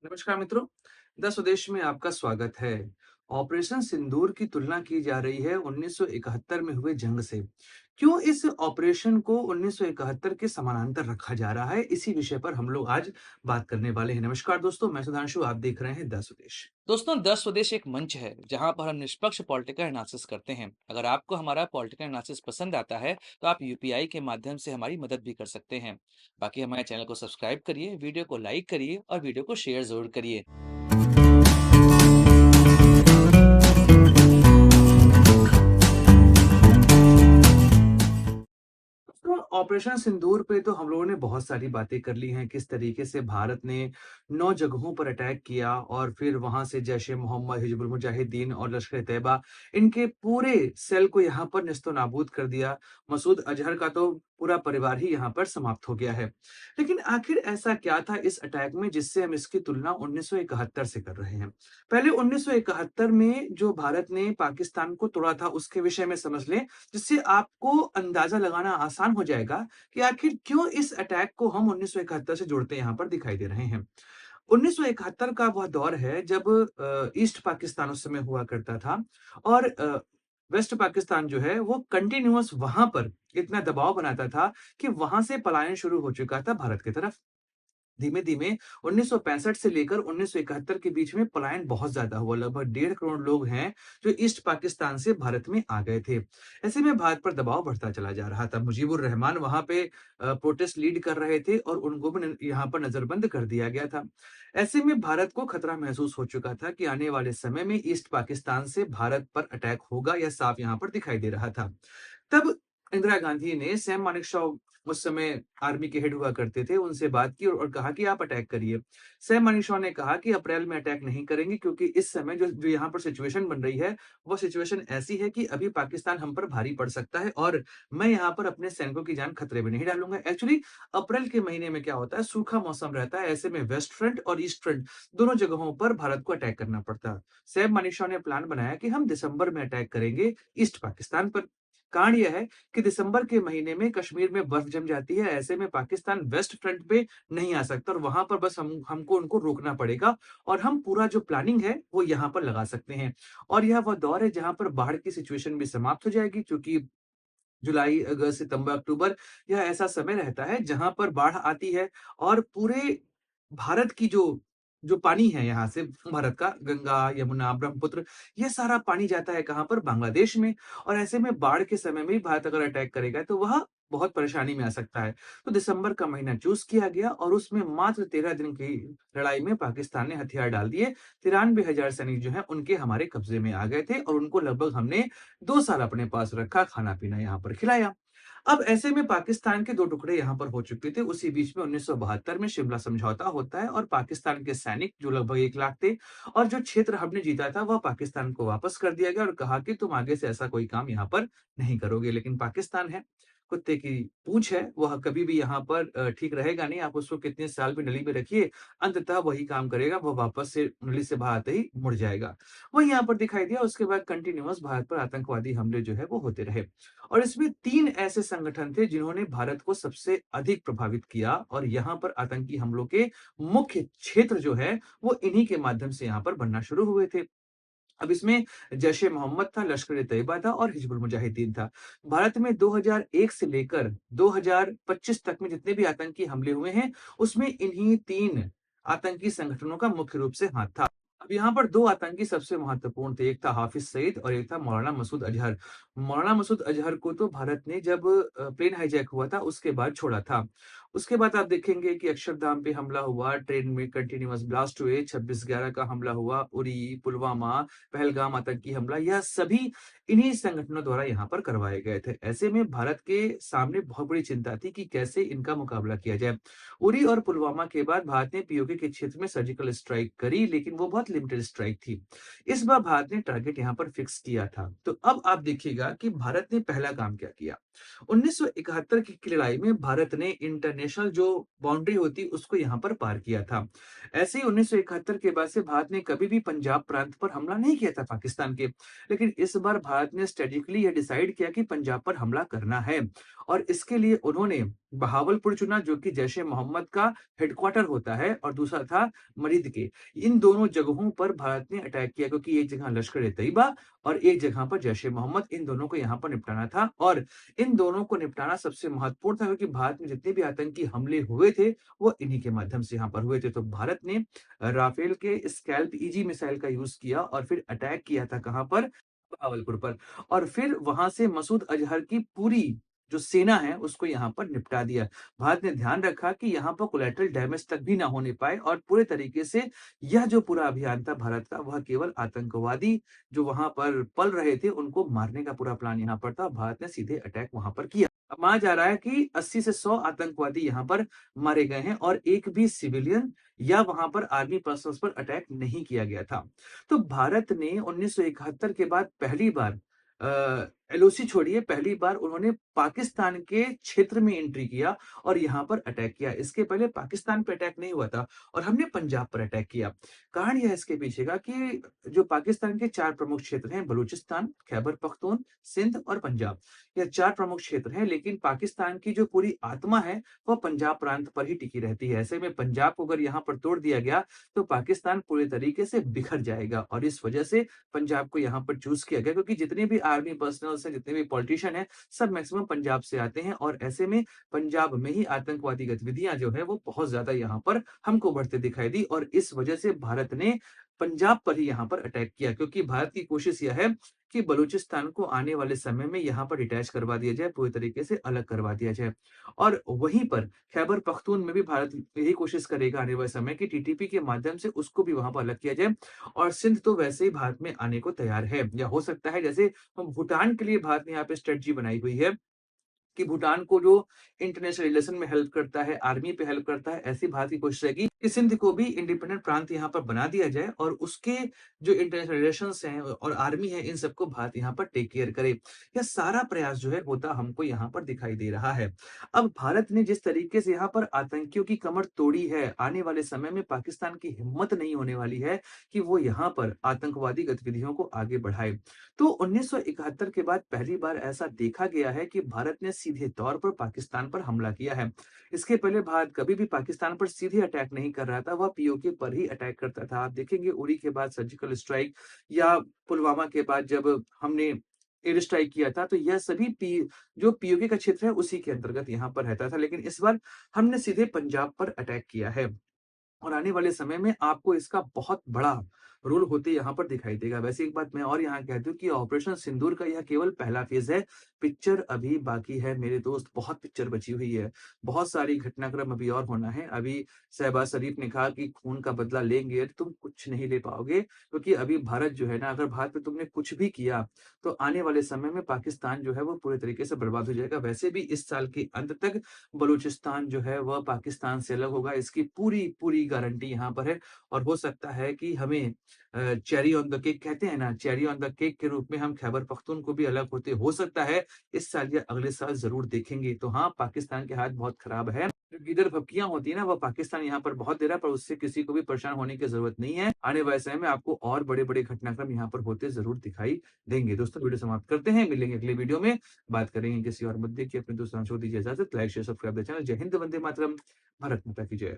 नमस्कार मित्रों, द स्वदेश में आपका स्वागत है। ऑपरेशन सिंदूर की तुलना की जा रही है 1971 में हुए जंग से। क्यों इस ऑपरेशन को 1971 के समानांतर रखा जा रहा है, इसी विषय पर हम लोग आज बात करने वाले हैं। नमस्कार दोस्तों, मैं सुधांशु, आप देख रहे हैं द स्वदेश। दोस्तों, द स्वदेश एक मंच है जहां पर हम निष्पक्ष पॉलिटिकल एनालिसिस करते हैं। अगर आपको हमारा पॉलिटिकल एनालिसिस पसंद आता है तो आप यूपीआई के माध्यम से हमारी मदद भी कर सकते हैं। बाकी हमारे चैनल को सब्सक्राइब करिए, वीडियो को लाइक करिए और वीडियो को शेयर जरूर करिए। तो ऑपरेशन सिंदूर पे तो हम लोगों ने बहुत सारी बातें कर ली हैं, किस तरीके से भारत ने 9 जगहों पर अटैक किया और फिर वहां से जैश-ए-मोहम्मद, हिजबुल मुजाहिदीन और लश्कर-ए-तैयबा इनके पूरे सेल को यहाँ पर नेस्तनाबूद कर दिया। मसूद अजहर का तो पूरा परिवार ही यहाँ पर समाप्त हो गया है। लेकिन आखिर ऐसा क्या था इस अटैक में जिससे हम इसकी तुलना 1971 से कर रहे हैं? पहले 1971 में जो भारत ने पाकिस्तान को तोड़ा था उसके विषय में समझ लें, जिससे आपको अंदाजा लगाना आसान हो जाएगा कि आखिर क्यों इस अटैक को हम 1971 से जोड़ते यहाँ पर दिखाई दे रहे हैं। 1971 का वह दौर है जब ईस्ट पाकिस्तान उस समय हुआ करता था और वेस्ट पाकिस्तान जो है वो कंटिन्यूअस वहां पर इतना दबाव बनाता था कि वहां से पलायन शुरू हो चुका था भारत की तरफ। धीमे-धीमे 1965 से लेकर 1971 के बीच में पलायन बहुत ज़्यादा हुआ। लगभग 1.5 करोड़ लोग हैं, जो ईस्ट पाकिस्तान से भारत में आ गए थे। ऐसे में भारत पर दबाव बढ़ता चला जा रहा था। मुजीबुर रहमान वहाँ पे प्रोटेस्ट लीड कर रहे थे और उनको भी न यहाँ पर नज़रबंद कर दिया गया था। ऐसे में भारत को खतरा महसूस हो चुका था कि आने वाले समय में ईस्ट पाकिस्तान से भारत पर अटैक होगा, यह साफ यहाँ पर दिखाई दे रहा था। तब इंदिरा गांधी ने सैम मानेकशॉ उस समय आर्मी के हेड हुआ करते थे, उनसे बात की और कहा कि आप अटैक करिए। सैम मानेकशॉ ने कहा कि अप्रैल में अटैक नहीं करेंगे क्योंकि इस समय जो जो यहाँ पर सिचुएशन बन रही है, वो सिचुएशन ऐसी है कि अभी पाकिस्तान हम पर भारी पड़ सकता है और मैं यहाँ पर अपने सैनिकों की जान खतरे में नहीं डालूँगा। एक्चुअली अप्रैल के महीने में क्या होता है, सूखा मौसम रहता है, ऐसे में वेस्ट फ्रंट और ईस्ट फ्रंट दोनों जगहों पर भारत को अटैक करना पड़ता है। सैम मानेकशॉ ने प्लान बनाया कि हम दिसंबर में अटैक करेंगे ईस्ट पाकिस्तान पर। कारण यह है कि दिसंबर के महीने में कश्मीर में बर्फ जम जाती है, ऐसे में पाकिस्तान वेस्ट फ्रंट पे नहीं आ सकता और वहां पर बस हमको उनको रोकना पड़ेगा और हम पूरा जो प्लानिंग है वो यहाँ पर लगा सकते हैं। और यह वह दौर है जहां पर बाढ़ की सिचुएशन भी समाप्त हो जाएगी, क्योंकि जुलाई, अगस्त, सितंबर, अक्टूबर यह ऐसा समय रहता है जहां पर बाढ़ आती है और पूरे भारत की जो जो पानी है यहाँ से भारत का, गंगा, यमुना, ब्रह्मपुत्र, ये सारा पानी जाता है कहाँ पर? बांग्लादेश में। और ऐसे में बाढ़ के समय में भी भारत अगर अटैक करेगा तो वह बहुत परेशानी में आ सकता है। तो दिसंबर का महीना चूज़ किया गया और उसमें मात्र 13 दिन की लड़ाई में पाकिस्तान ने हथियार डाल दिए। 93,000 सैनिक जो हैं उनके हमारे कब्ज़े में आ गए थे और उनको लगभग हमने 2 साल अपने पास रखा, खाना-पीना यहाँ पर खिलाया। अब ऐसे में पाकिस्तान के 2 टुकड़े यहाँ पर हो चुके थे। उसी बीच में 1972 में शिमला समझौता होता है और पाकिस्तान के सैनिक जो लगभग 1 लाख थे और जो क्षेत्र हमने जीता था वह पाकिस्तान को वापस कर दिया गया और कहा कि तुम आगे से ऐसा कोई काम यहाँ पर नहीं करोगे। लेकिन पाकिस्तान है, कुत्ते की पूँछ है, वह कभी भी यहाँ पर ठीक रहेगा नहीं। आप उसको कितने साल भी नली में रखिए, अंततः वही काम करेगा, वो वापस से नली से बाहर आते ही मुड़ जाएगा। वही यहाँ पर दिखाई दिया। उसके बाद कंटिन्यूअस भारत पर आतंकवादी हमले जो है वो होते रहे। और इसमें 3 ऐसे संगठन थे जिन्होंने भारत को सबसे अधिक प्रभावित किया और यहाँ पर आतंकी हमलों के मुख्य क्षेत्र जो है, वो इन्हीं के माध्यम से यहाँ पर बनना शुरू हुए थे। अब इसमें जैश-ए-मोहम्मद था, लश्कर-ए-तैयबा था और हिजबुल मुजाहिदीन था। भारत में 2001 से लेकर 2025 तक में जितने भी आतंकी हमले हुए हैं, उसमें इन्हीं 3 आतंकी संगठनों का मुख्य रूप से हाथ था। अब यहाँ पर 2 आतंकी सबसे महत्वपूर्ण थे, एक था हाफिज़ सईद और एक था मौलाना मसूद अजहर। मौलाना मसूद अजहर को तो भारत ने जब प्लेन हाईजैक हुआ था, उसके बाद छोड़ा था। उसके बाद आप देखेंगे कि अक्षरधाम पे हमला हुआ, ट्रेन में कंटीन्यूअस ब्लास्ट हुए, 26/11 का हमला हुआ, उरी, पुलवामा, पहलगाम आतंकी हमला, यह सभी इन्हीं संगठनों द्वारा यहाँ पर करवाए गए थे। ऐसे में भारत के सामने बहुत बड़ी चिंता थी कि कैसे इनका मुकाबला किया जाए। उरी और पुलवामा के बाद भारत ने पीओके के क्षेत्र में सर्जिकल स्ट्राइक करी, लेकिन वो बहुत लिमिटेड स्ट्राइक थी। इस बार भारत ने टारगेट यहाँ पर फिक्स किया था। तो अब आप देखिएगा कि भारत ने पहला काम क्या किया। 1971 की लड़ाई में भारत ने इंटरनेट नेशनल जो बाउंड्री होती उसको यहाँ पर पार किया था। ऐसे ही 1971 के बाद से भारत ने कभी भी पंजाब प्रांत पर हमला नहीं किया था पाकिस्तान के। लेकिन इस बार भारत ने स्ट्रेटेजिकली ये डिसाइड किया कि पंजाब पर हमला करना है और इसके लिए उन्होंने बहावलपुर चुना जो कि जैश-ए-मोहम्मद का हेडक्वार्टर होता है और दूसरा था मरीद के। इन दोनों जगहों पर भारत ने अटैक किया क्योंकि एक जगह लश्कर-ए-तैयबा और एक जगह पर जैश-ए-मोहम्मद इन दोनों को यहाँ पर निपटाना था और इन दोनों को निपटाना सबसे महत्वपूर्ण था क्योंकि भारत में जितने भी आतंकी हमले हुए थे, वो इन्हीं के माध्यम से यहाँ पर हुए थे। तो भारत ने राफेल के स्कैल्प ईजी मिसाइल का यूज़ किया और फिर अटैक किया था कहाँ पर? बहावलपुर पर और फिर वहाँ से मसूद अज़हर की पूरी जो सेना है, उसको यहाँ पर निपटा दिया। भारत ने ध्यान रखा कि यहाँ पर कोलैटरल डैमेज तक भी ना होने पाए और पूरे तरीके से यह जो पूरा अभियान था भारत का, वह केवल आतंकवादी जो वहाँ पर पल रहे थे, उनको मारने का पूरा प्लान यहाँ पर था। भारत ने सीधे अटैक वहाँ पर किया। अब माना जा रहा है कि 80 से 100 आतंकवादी यहाँ पर मारे गए हैं और एक भी सिविलियन या वहाँ पर आर्मी पर्सनल्स पर अटैक नहीं किया गया था। तो भारत ने 1971 के बाद पहली बार एलओसी छोड़िए, पहली बार उन्होंने पाकिस्तान के क्षेत्र में एंट्री किया और यहाँ पर अटैक किया। इसके पहले पाकिस्तान पे अटैक नहीं हुआ था और हमने पंजाब पर अटैक किया। कारण ये है इसके पीछे का कि जो पाकिस्तान के 4 प्रमुख क्षेत्र हैं, बलूचिस्तान, खैबर पख्तून, सिंध और पंजाब। ये 4 प्रमुख क्षेत्र हैं, लेकिन पाकिस्तान की जो पूरी आत्मा है, वह पंजाब प्रांत पर ही टिकी रहती है। ऐसे में पंजाब को अगर यहाँ पर तोड़ दिया गया, तो पाकिस्तान पूरे तरीके से बिखर जाएगा और इस वजह से पंजाब को यहाँ पर चूज़ किया गया क्योंकि जितने भी आर्मी पर्सनल्स हैं, जितने भी पॉलिटिशियन हैं, सब मैक्सिमम पंजाब से आते हैं और ऐसे में पंजाब में ही आतंकवादी गतिविधियाँ जो है वो बहुत ज़्यादा यहाँ पर हमको बढ़ते दिखाई दी और इस वजह से भारत ने पंजाब पर ही यहाँ पर अटैक किया क्योंकि भारत की कोशिश यह है कि बलूचिस्तान को आने वाले समय में यहाँ पर डिटैच करवा दिया जाए, पूरी तरीके से अलग करवा दिया जाए। और वहीं पर खैबर पख्तून में भी भारत यही कोशिश करेगा आने वाले समय कि टीटीपी के माध्यम से उसको भी वहाँ पर अलग किया जाए और सिंध तो वैसे ही भारत में आने को तैयार है या हो सकता है जैसे भूटान के लिए भारत ने यहाँ पे स्ट्रेटजी बनाई हुई है कि भूटान को जो इंटरनेशनल रिलेशन में हेल्प करता है, आर्मी पे हेल्प करता है, ऐसी भारत की कोशिश रहेगी कि सिंध को भी इंडिपेंडेंट प्रांत यहाँ पर बना दिया जाए और उसके जो इंटरनेशनल रिलेशंस हैं और आर्मी है, इन सबको भारत यहाँ पर टेक केयर करे। यह सारा प्रयास जो है होता हमको यहाँ पर दिखाई दे रहा है। अब भारत ने जिस तरीके से यहाँ पर आतंकियों की कमर तोड़ी है, आने वाले समय में पाकिस्तान की हिम्मत नहीं होने वाली है कि वो यहाँ पर आतंकवादी गतिविधियों को आगे बढ़ाए। तो 1971 के बाद पहली बार ऐसा देखा गया है कि भारत ने सीधे तौर पर पाकिस्तान पर हमला किया है। इसके पहले भारत कभी भी पाकिस्तान पर सीधे अटैक नहीं कर रहा था, वह पीओके पर ही अटैक करता था। आप देखेंगे उरी के बाद सर्जिकल स्ट्राइक या पुलवामा के बाद जब हमने एयर स्ट्राइक किया था, तो यह सभी जो पीओके का क्षेत्र है उसी के अंतर्गत यहाँ पर रहता था। लेकिन इस बार हमने सीधे पंजाब पर अटैक किया है। और आने वाले समय में आपको इसका बहुत बड़ा रोल होते यहाँ पर दिखाई देगा। वैसे एक बात मैं और यहाँ कह दूँ कि ऑपरेशन सिंदूर का यह केवल पहला फ़ेज़ है। पिक्चर अभी बाकी है मेरे दोस्त, बहुत पिक्चर बची हुई है। बहुत सारी घटनाक्रम अभी और होना है। अभी शहबाज़ शरीफ ने कहा कि खून का बदला लेंगे, तुम कुछ नहीं ले पाओगे क्योंकि अभी भारत जो है ना, अगर भारत पे तुमने कुछ भी किया, तो आने वाले समय में पाकिस्तान जो है वो पूरे तरीके से बर्बाद हो जाएगा। वैसे भी इस साल के अंत तक बलूचिस्तान जो है वह पाकिस्तान से अलग होगा, इसकी पूरी गारंटी यहाँ पर है और हो सकता है कि हमें चेरी ऑन द केक कहते हैं ना, चेरी ऑन द केक के रूप में हम खैबर पख्तून को भी अलग होते हो सकता है इस साल या अगले साल ज़रूर देखेंगे। तो हाँ, पाकिस्तान के हाथ बहुत खराब है। जो गीदड़ भभकियाँ होती है ना, वो पाकिस्तान यहाँ पर बहुत दे रहा है, पर उससे किसी को भी परेशान होने की ज़रूरत नहीं है। आने वाले समय में आपको और बड़े-बड़े घटनाक्रम यहाँ पर होते ज़रूर दिखाई देंगे। दोस्तों, वीडियो समाप्त करते हैं, मिलेंगे अगले वीडियो में, बात करेंगे किसी और मुद्दे की। अपने दोस्तों को दीजिए इजाज़त, like, share, subscribe the channel. जय हिंद, वंदे मातरम, भारत माता की जय।